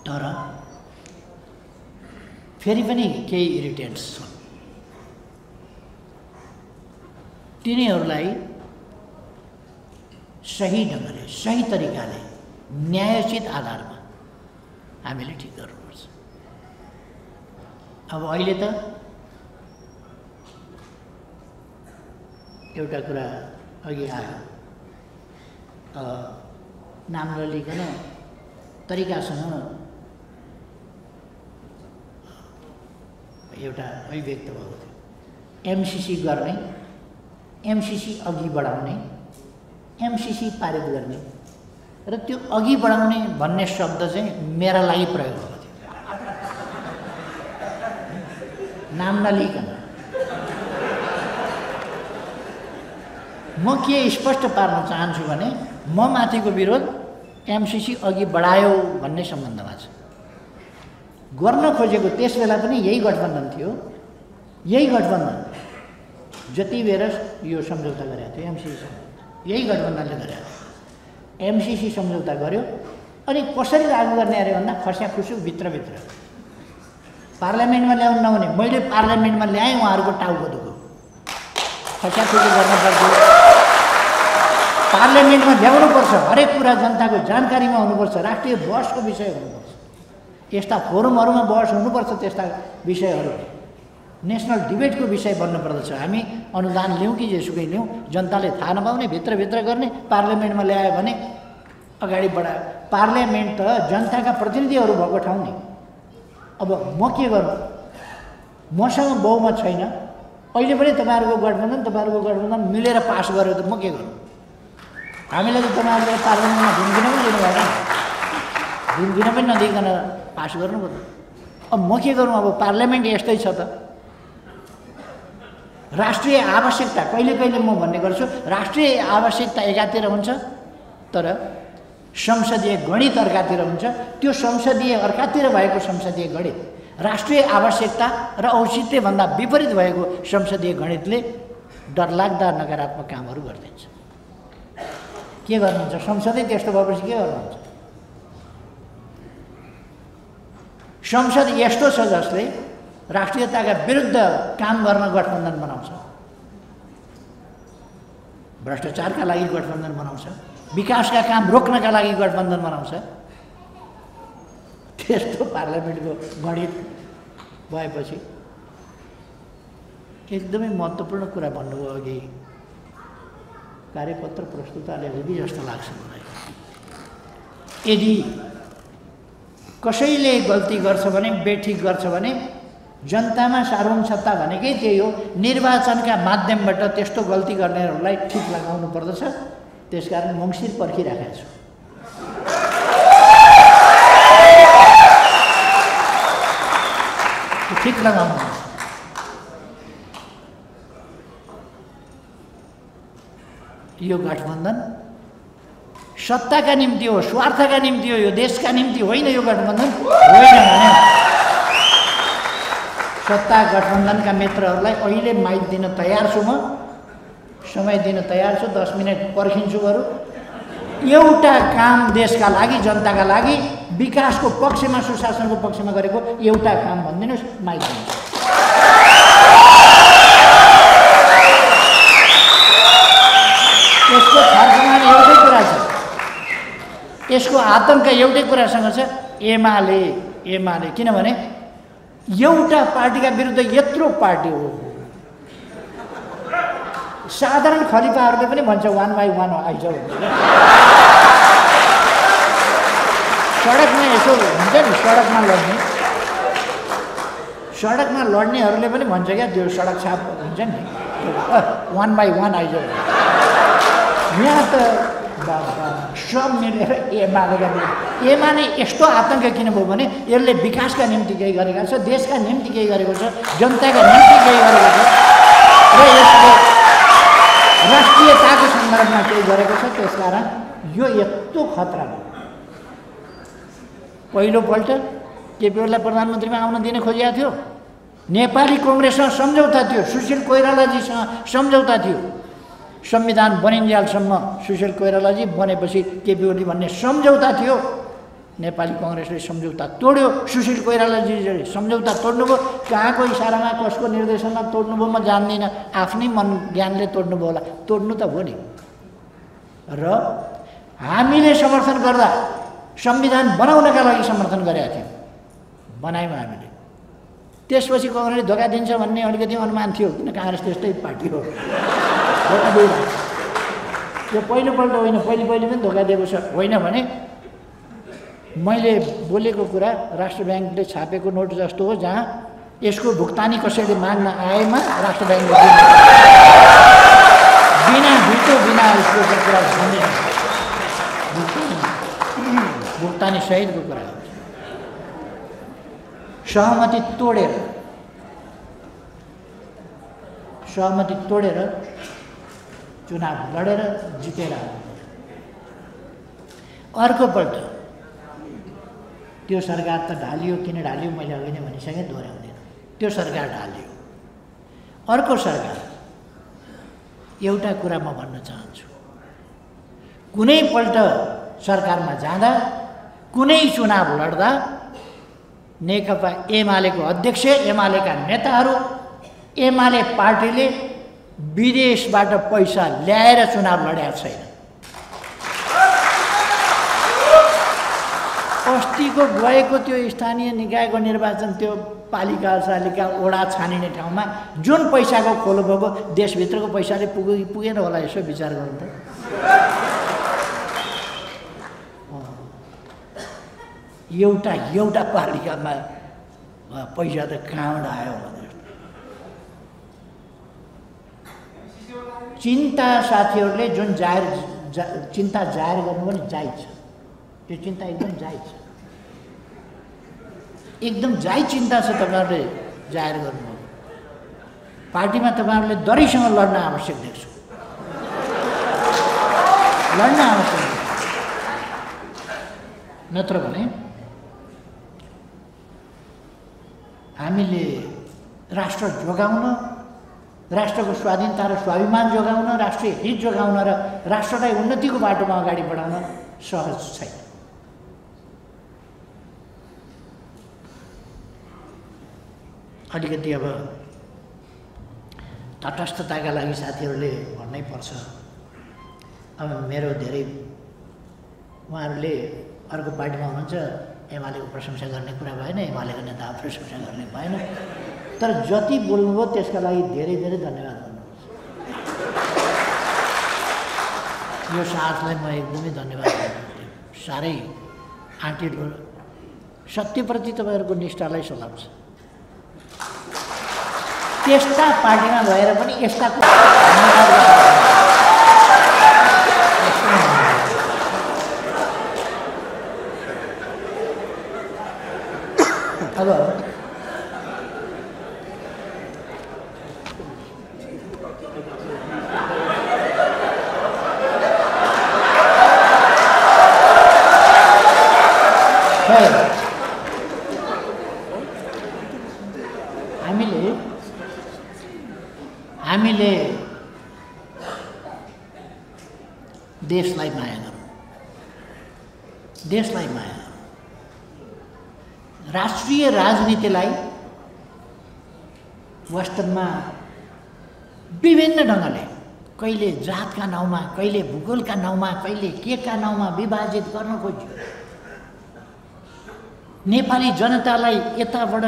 तर फेरि पनि केही इरिटेन्ट्स छन्। तिनीहरूलाई सही ढङ्गले, सही तरिकाले, न्यायोचित आधारमा हामीले ठिक गर्नुपर्छ। अब अहिले त एउटा कुरा अघि आयो, नाम नलिकन तरिकासँग एउटा अभिव्यक्त भएको थियो। एमसिसी गर्ने, एमसिसी अघि बढाउने, एमसिसी पारित गर्ने र त्यो अघि बढाउने भन्ने शब्द चाहिँ मेरा लागि प्रयोग भएको थियो, नाम नलिकन। म के स्पष्ट पार्न चाहन्छु भने म माथिको विरोध एमसिसी अघि बढायो भन्ने सम्बन्धमा छ। गर्न खोजेको त्यस बेला पनि यही गठबन्धन थियो। यही गठबन्धन जति बेर यो सम्झौता गरेको थियो, एमसिसी यही गठबन्धनले गरेको थियो। एमसिसी सम्झौता गर्यो अनि कसरी लागू गर्ने अरे भन्दा खस्याखुसु भित्रभित्र पार्लियामेन्टमा ल्याउनु नहुने। मैले पार्लियामेन्टमा ल्याएँ, उहाँहरूको टाउको दुख्यो। खस्याखुसु गर्न पर्थ्यो, पार्लियामेन्टमा ल्याउनुपर्छ, हरेक कुरा जनताको जानकारीमा हुनुपर्छ, राष्ट्रिय बहसको विषय हुनुपर्छ। यस्ता फोरमहरूमा बहस हुनुपर्छ। त्यस्ता विषयहरू नेसनल डिबेटको विषय बन्नुपर्दछ। हामी अनुदान लिउँ कि जेसुकै लिउँ, जनताले थाहा नपाउने भित्रभित्र गर्ने, पार्लियामेन्टमा ल्यायो भने अगाडि बढायो। पार्लियामेन्ट त जनताका प्रतिनिधिहरू भएको ठाउँ नि। अब म के गर्नु? मसँग बहुमत छैन, अहिले पनि तपाईँहरूको गठबन्धन मिलेर पास गर्यो त म के गर्नु? हामीलाई त तपाईँहरूले पार्लियामेन्टमा ढुङ्गिन पनि दिनु भएन, ढुङ्गिन पनि नदिइकन पास गर्नु पर्यो। अब म के गरौँ? अब पार्लियामेन्ट यस्तै छ त। राष्ट्रिय आवश्यकता कहिले कहिले म भन्ने गर्छु, राष्ट्रिय आवश्यकता एकातिर हुन्छ तर संसदीय गणित अर्कातिर हुन्छ। त्यो संसदीय अर्कातिर भएको संसदीय गणित राष्ट्रिय आवश्यकता र औचित्यभन्दा विपरीत भएको संसदीय गणितले डरलाग्दा नकारात्मक कामहरू गरिदिन्छ। के गर्नुहुन्छ? संसदै त्यस्तो भएपछि के गर्नुहुन्छ? संसद यस्तो छ जसले राष्ट्रियताका विरुद्ध काम गर्न गठबन्धन बनाउँछ, भ्रष्टाचारका लागि गठबन्धन बनाउँछ, विकासका काम रोक्नका लागि गठबन्धन बनाउँछ। त्यस्तो पार्लियामेन्टको गणित भएपछि एकदमै महत्त्वपूर्ण कुरा भन्नुभयो अघि कार्यपत्र प्रस्तुताले जस्तो लाग्छ मलाई। यदि कसैले गल्ती गर्छ भने, बेठिक गर्छ भने जनतामा सार्वभौम सत्ता भनेकै त्यही हो। निर्वाचनका माध्यमबाट त्यस्तो गल्ती गर्नेहरूलाई ठिक लगाउनु पर्दछ। त्यसकारण मङ्सिर पर्खिराखेको छु। ठिक लगाउनु। यो गठबन्धन सत्ताका निम्ति हो, स्वार्थका निम्ति हो, यो देशका निम्ति होइन। यो गठबन्धन होइन भने सत्ता गठबन्धनका मित्रहरूलाई अहिले माइक दिन तयार छु, म समय दिन तयार छु। 10 मिनट पर्खिन्छु बरु। एउटा काम देशका लागि, जनताका लागि, विकासको पक्षमा, सुशासनको पक्षमा गरेको एउटा काम भनिदिनुहोस्, माइक दिनुहोस्। यसको छरसमान एउटै कुरा छ, यसको आतङ्क एउटै कुरासँग छ, एमाले। किनभने एउटा पार्टीका विरुद्ध यत्रो पार्टी हो। साधारण खलिफाहरूले पनि भन्छ 1 by 1 आइज। सडकमा यसो हुन्छ नि, सडकमा लड्नेहरूले पनि भन्छ क्या, त्यो सडक छाप हुन्छ नि, 1 by 1 आइज। यहाँ त सब मिलेर एमाले यस्तो आतङ्क किन भयो भने यसले विकासका निम्ति केही गरेको छ, देशका निम्ति केही गरेको छ, जनताका निम्ति केही गरेको छ र यसले राष्ट्रियताको सन्दर्भमा केही गरेको छ। त्यसकारण यो यत्रो खतरा भयो। पहिलोपल्ट केपी ओलीलाई प्रधानमन्त्रीमा आउन दिन खोजिएको थियो। नेपाली कङ्ग्रेससँग सम्झौता थियो, सुशील कोइरालाजीसँग सम्झौता थियो। संविधान बनिन्जेलसम्म सुशील कोइरालाजी, बनेपछि केपी ओली भन्ने सम्झौता थियो। नेपाली कङ्ग्रेसले सम्झौता तोड्यो, सुशील कोइरालाजीले सम्झौता तोड्नुभयो। कहाँको इसारामा, कसको निर्देशनमा तोड्नुभयो म जान्दिनँ, आफ्नै मन ज्ञानले तोड्नुभयो होला। तोड्नु त हो नि। र हामीले समर्थन गर्दा संविधान बनाउनका लागि समर्थन गरेका थियौँ, बनायौँ हामीले। त्यसपछि कङ्ग्रेसले धोका दिन्छ भन्ने अलिकति अनुमान थियो, किन काङ्ग्रेस त्यस्तै पार्टी हो। धोका दिइरहेको यो पहिलोपल्ट होइन, पहिले पनि धोका दिएको छ। होइन भने मैले बोलेको कुरा राष्ट्र ब्याङ्कले छापेको नोट जस्तो हो, जहाँ यसको भुक्तानी कसैले माग्न आएमा राष्ट्र ब्याङ्कले बिना भिटो, बिना यसको कुरा भन्दैन। भुक्तानी सहितको कुरा हो। सहमति तोडेर चुनाव लडेर जितेर अर्कोपल्ट त्यो सरकार त ढालियो। किन ढालियो मैले अघि नै भनिसकेँ, दोहोऱ्याउँदिनँ। त्यो सरकार ढालियो। अर्को सरकार। एउटा कुरा म भन्न चाहन्छु, कुनै पल्ट सरकारमा जाँदा, कुनै चुनाव लड्दा नेकपा एमालेको अध्यक्ष, एमालेका नेताहरू, एमाले पार्टीले विदेशबाट पैसा ल्याएर चुनाव लडेको छैन। अस्तिको गएको त्यो स्थानीय निकायको निर्वाचन त्यो पालिका सालिका वडा छानिने ठाउँमा जुन पैसाको खोलो भएको देशभित्रको पैसाले पुगेन होला यसो विचार गर्नु त। एउटा पालिकामा पैसा त कहाँबाट आयो भनेर चिन्ता साथीहरूले जुन चिन्ता जाहेर गर्नु पनि जायज छ। त्यो चिन्ता एकदम जायज छ, एकदम जायज चिन्ता छ तपाईँहरूले जाहेर गर्नुभयो। पार्टीमा तपाईँहरूले दरैसँग लड्न आवश्यक देख्छु, लड्न आवश्यक देख्छु। नत्र भने हामीले राष्ट्र जोगाउन, राष्ट्रको स्वाधीनता र स्वाभिमान जोगाउन, राष्ट्रिय हित जोगाउन र राष्ट्रलाई उन्नतिको बाटोमा अगाडि बढाउन सहज छैन। अलिकति अब तटस्थताका लागि साथीहरूले भन्नै पर्छ। अब मेरो धेरै उहाँहरूले अर्को पार्टीमा हुनुहुन्छ, एमालेको प्रशंसा गर्ने कुरा भएन, एमालेको नेता प्रशंसा गर्ने भएन, तर जति बोल्नुभयो त्यसका लागि धेरै धेरै धन्यवाद गर्नुपर्छ। यो साथलाई म एकदमै धन्यवाद गर्छु, साह्रै आँटिलो सत्यप्रति तपाईँहरूको निष्ठालाई सलाम छ। त्यस्ता पार्टीमा भएर पनि यस्ता अब हामीले देशलाई माया गरौँ, देशलाई माया गरौँ। राष्ट्रिय राजनीतिलाई वास्तवमा विभिन्न ढङ्गले, कहिले जातका नाउँमा, कहिले भूगोलका नाउँमा, कहिले केका नाउँमा विभाजित गर्न खोज्यो। नेपाली जनतालाई यताबाट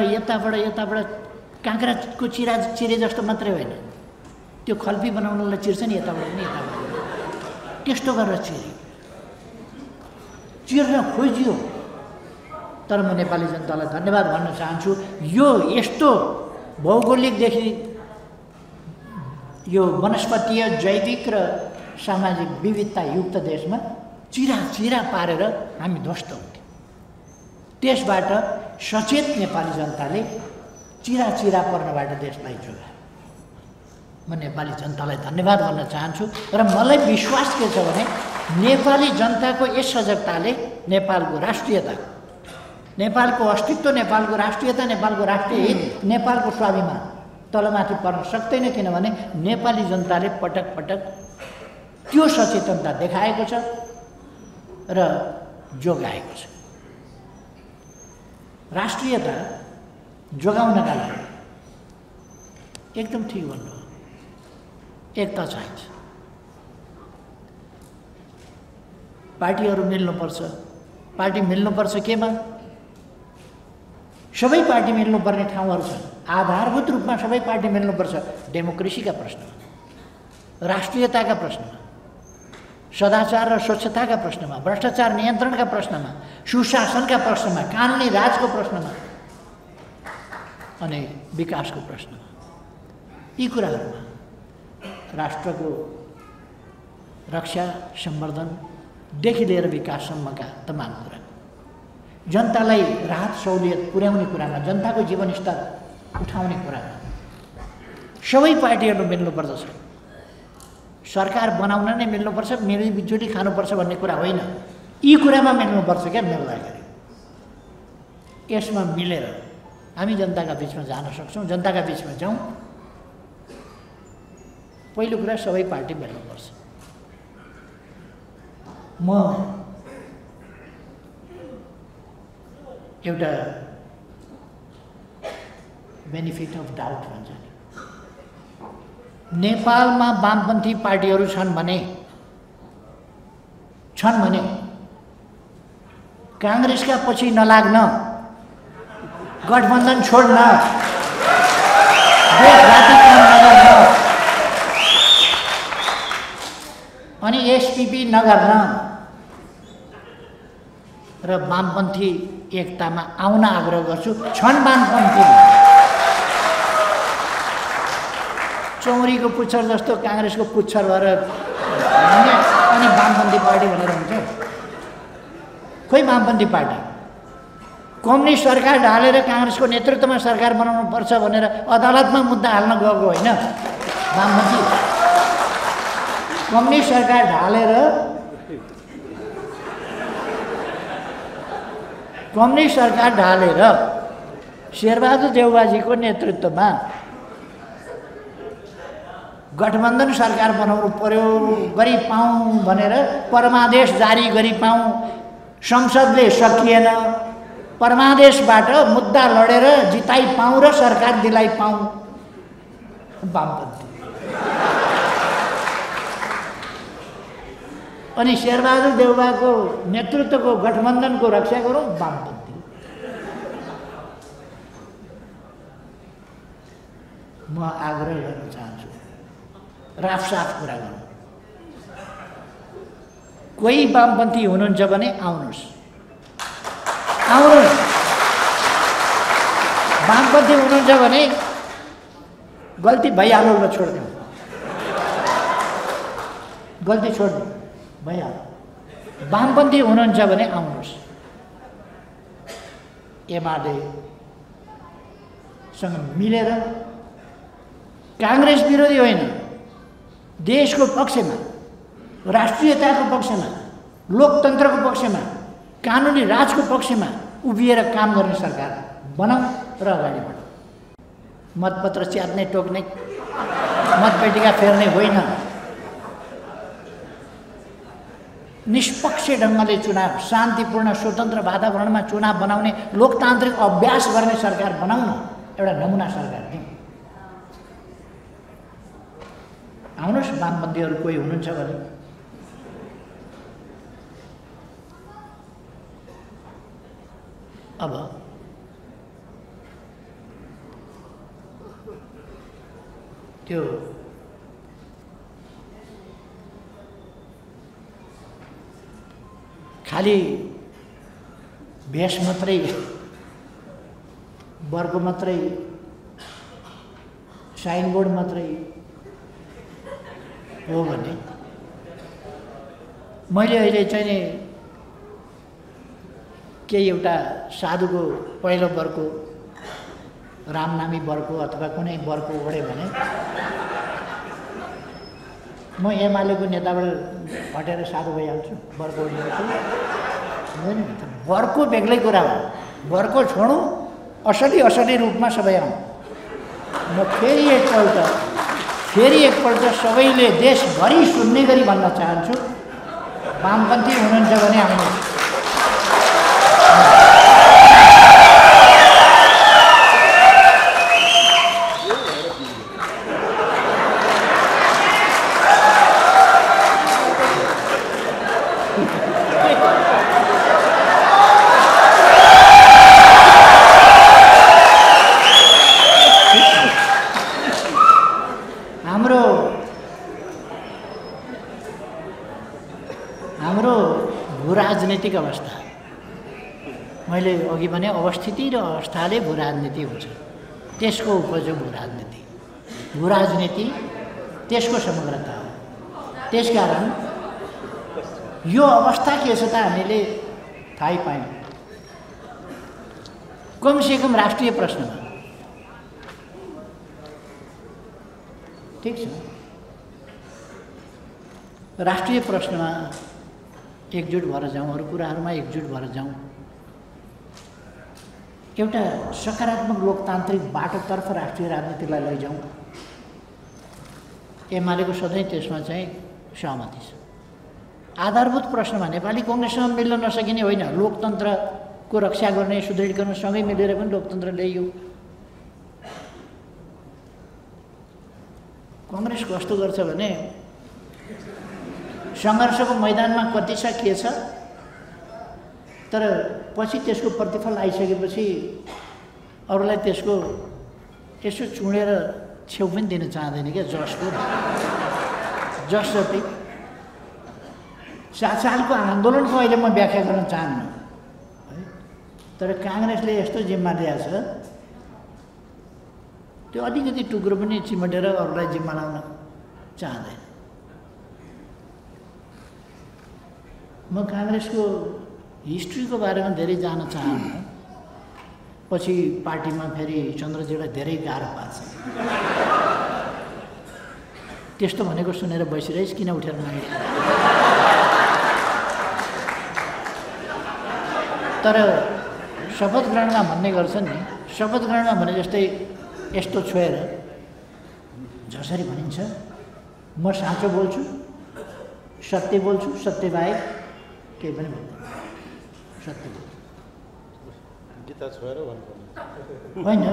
काँक्राको चिरे जस्तो मात्रै होइन, त्यो खल्पी बनाउनलाई चिर्छ नि, यताबाट पनि यताबाट त्यस्तो गरेर चिर्न खोजियो। तर म नेपाली जनतालाई धन्यवाद भन्न चाहन्छु। यो यस्तो भौगोलिकदेखि यो वनस्पतीय, जैविक र सामाजिक विविधता युक्त देशमा चिरा पारेर हामी ध्वस्त हुन्थ्यौँ। त्यसबाट सचेत नेपाली जनताले चिरा पर्नबाट देशलाई जोगायो। म नेपाली जनतालाई धन्यवाद भन्न चाहन्छु र मलाई विश्वास के छ भने नेपाली जनताको यस सजगताले नेपालको राष्ट्रियता, नेपालको अस्तित्व, नेपालको राष्ट्रियता, नेपालको राष्ट्रिय हित, नेपालको स्वाभिमान तलमाथि पर्न सक्दैन। किनभने नेपाली जनताले पटक पटक त्यो सचेतनता देखाएको छ र जोगाएको छ। राष्ट्रियता जोगाउनका लागि एकदम ठिक भन्नु, एकता चाहिन्छ। पार्टीहरू मिल्नुपर्छ। पार्टी मिल्नुपर्छ केमा? सबै पार्टी मिल्नुपर्ने ठाउँहरू छन्। आधारभूत रूपमा सबै पार्टी मिल्नुपर्छ। डेमोक्रेसीका प्रश्नमा, राष्ट्रियताका प्रश्नमा, सदाचार र स्वच्छताका प्रश्नमा, भ्रष्टाचार नियन्त्रणका प्रश्नमा, सुशासनका प्रश्नमा, कानुनी राजको प्रश्नमा अनि विकासको प्रश्नमा, यी कुराहरूमा राष्ट्रको रक्षा सम्वर्धनदेखि लिएर विकाससम्मका तमाम कुरा, जनतालाई राहत सहुलियत पुर्याउने कुरामा, जनताको जीवनस्तर उठाउने कुरामा सबै पार्टीहरू मिल्नुपर्दछ। सरकार बनाउन नै मिल्नुपर्छ, मिलिजुली खानुपर्छ भन्ने कुरा होइन। यी कुरामा मिल्नुपर्छ क्या। मिल्दाखेरि यसमा मिलेर हामी जनताका बिचमा जान सक्छौँ। जनताका बिचमा जाउँ। पहिलो कुरा सबै पार्टी मिल्नुपर्छ। म एउटा बेनिफिट अफ डाउट भन्छ नि, नेपालमा वामपन्थी पार्टीहरू छन् भने काङ्ग्रेसका पछि नलाग्न, गठबन्धन छोड्न, देशघाती काम नगर्न अनि एसपीपी नगर्न र वामपन्थी एकतामा आउन आग्रह गर्छु। छन् वामपन्थी चौरीको पुच्छर जस्तो काङ्ग्रेसको पुच्छर भएर अनि वामपन्थी पार्टी भनेर हुन्छ? खोइ वामपन्थी पार्टी कम्युनिस्ट सरकार ढालेर काङ्ग्रेसको नेतृत्वमा सरकार बनाउनु पर्छ भनेर अदालतमा मुद्दा हाल्न गएको होइन वामपन्थी। कम्युनिस्ट सरकार ढालेर शेरबहादुर देउवाजीको नेतृत्वमा गठबन्धन सरकार बनाउनु पर्यो, गरी पाऊँ भनेर परमादेश जारी गरी पाऊँ, संसदले सकिएन, परमादेशबाट मुद्दा लडेर जिताइ पाऊँ र सरकार दिलाइ पाऊँ। वामपन्थी अनि शेरबहादुर देउवाको नेतृत्वको गठबन्धनको रक्षा गरौँ, वामपन्थी। म आग्रह गर्न चाहन्छु, राफसाफ कुरा गरौँ। कोही वामपन्थी हुनुहुन्छ भने आउनुहोस्, वामपन्थी हुनुहुन्छ भने गल्ती भइहाल्यो र छोडिदिउँ, गल्ती छोड्नु भइहाल्यो। वामपन्थी हुनुहुन्छ भने आउनुहोस्, एमालेसँग मिलेर काङ्ग्रेस विरोधी होइन, देशको पक्षमा, राष्ट्रियताको पक्षमा, लोकतन्त्रको पक्षमा, कानुनी राजको पक्षमा उभिएर काम गर्ने सरकार बनाऊ र अगाडि बढाऊ। मतपत्र च्यात्ने, टोक्ने, मतपेटिका फेर्ने होइन, निष्पक्ष ढङ्गले चुनाव, शान्तिपूर्ण स्वतन्त्र वातावरणमा चुनाव बनाउने, लोकतान्त्रिक अभ्यास गर्ने सरकार बनाउन एउटा नमुना सरकार दिउँ। आउनुहोस्, वामपन्थीहरू कोही हुनुहुन्छ भने। अब त्यो खाली भेष मात्रै, वर्ग मात्रै, साइनबोर्ड मात्रै हो भने मैले अहिले चाहिँ नि केही एउटा साधुको पहिलो वर्गको, रामनामी वर्गको अथवा कुनै वर्गको ओढ्यो भने म एमालेको नेताबाट हटेर साधु भइहाल्छु। वर्गको ओढ्छु वर्गको बेग्लै कुरा हो, वर्गको छोडौँ, असली रूपमा सबै आउँ। म फेरि एकपल्ट सबैले देशभरि सुन्ने गरी भन्न चाहन्छु, वामपन्थी हुनुहुन्छ भने आउनुहोस्। हाम्रो भूराजनीतिक अवस्था, मैले अघि भने अवस्थिति र अवस्थाले भूराजनीति हुन्छ, त्यसको उपज हो भूराजनीति। भूराजनीति त्यसको समग्रता हो। त्यसकारण यो अवस्था के छ त हामीले थाहै पायौँ। कमसेकम राष्ट्रिय प्रश्नमा ठिक छ, राष्ट्रिय प्रश्नमा एकजुट भएर जाउँ, अरू कुराहरूमा एकजुट भएर जाउँ, एउटा सकारात्मक लोकतान्त्रिक बाटोतर्फ राष्ट्रिय राजनीतिलाई लैजाउँ। एमालेको सधैँ त्यसमा चाहिँ सहमति छ। आधारभूत प्रश्नमा नेपाली कङ्ग्रेससँग मिल्न नसकिने होइन, लोकतन्त्रको रक्षा गर्ने, सुदृढीकरण सँगै मिलेर पनि लोकतन्त्र ल्याइयो। कङ्ग्रेस कस्तो गर्छ भने सङ्घर्षको मैदानमा कति छ, के छ, तर पछि त्यसको प्रतिफल आइसकेपछि अरूलाई त्यसको यसो चुडेर छेउ पनि दिन चाहँदैन क्या जसको जस जति सालको आन्दोलनको अहिले म व्याख्या गर्न चाहन्न है। तर काङ्ग्रेसले यस्तो जिम्मा दिएको छ त्यो अलिकति टुक्रो पनि चिमटेर अरूलाई जिम्मा लाउन चाहँदैन। म काङ्ग्रेसको हिस्ट्रीको बारेमा धेरै जान चाहन्न, पछि पार्टीमा फेरि चन्द्रजीलाई धेरै गाह्रो पार्छ। त्यस्तो भनेको सुनेर बसिरहेछ किन उठेर मागे। तर शपथ ग्रहणमा भन्ने गर्छन् नि, शपथ ग्रहणमा भने जस्तै यस्तो छोएर जसरी भनिन्छ म साँचो बोल्छु, सत्य बोल्छु, सत्य बाहेक केही पनि भन्दैन, सत्य बोल्छु। गीता छोएर भन्नु होइन,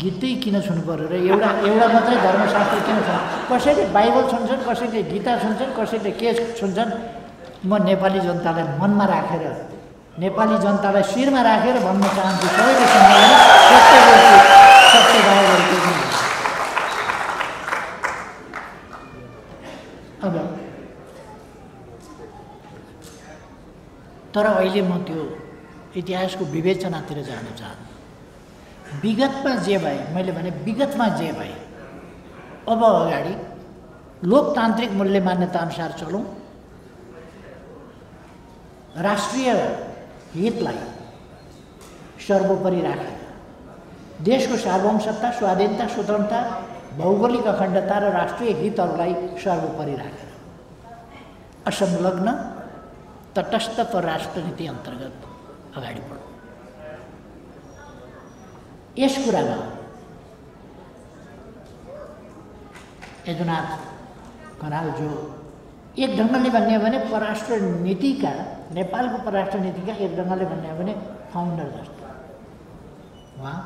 गीतै किन छुनु पर्यो र एउटा मात्रै धर्मशास्त्र किन छ? कसैले बाइबल सुन्छन्, कसैले गीता सुन्छन्, कसैले के सुन्छन्। म नेपाली जनतालाई मनमा राखेर, नेपाली जनतालाई शिरमा राखेर भन्न चाहन्छु, सबैले सुन्नु सत्य बोल्छु, सत्य बाहेक केही पनि। अब तर अहिले म त्यो इतिहासको विवेचनातिर जान चाहन्छु। विगतमा जे भए, मैले भने विगतमा जे भए, अब अगाडि लोकतान्त्रिक मूल्य मान्यता अनुसार चलौँ, राष्ट्रिय हितलाई सर्वोपरि राखेर देशको सार्वभौमसत्ता, स्वाधीनता, स्वतन्त्रता, भौगोलिक अखण्डता र राष्ट्रिय हितहरूलाई सर्वोपरि राखेर असंलग्न तटस्थ परराष्ट्र नीति अन्तर्गत अगाडि बढौँ। यस कुरामा यदुनाथ खनाल जो एक ढङ्गले भन्ने हो भने परराष्ट्र नीतिका, नेपालको परराष्ट्र नीतिका एक ढङ्गले भन्ने हो भने फाउन्डर जस्तो उहाँ।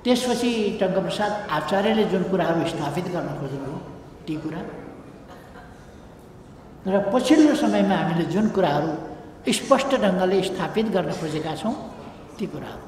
त्यसपछि टङ्कप्रसाद आचार्यले जुन कुराहरू स्थापित गर्न खोज्नुभयो ती कुरा र पछिल्लो समयमा हामीले जुन कुराहरू स्पष्ट ढङ्गले स्थापित गर्न खोजेका छौँ ती कुराहरू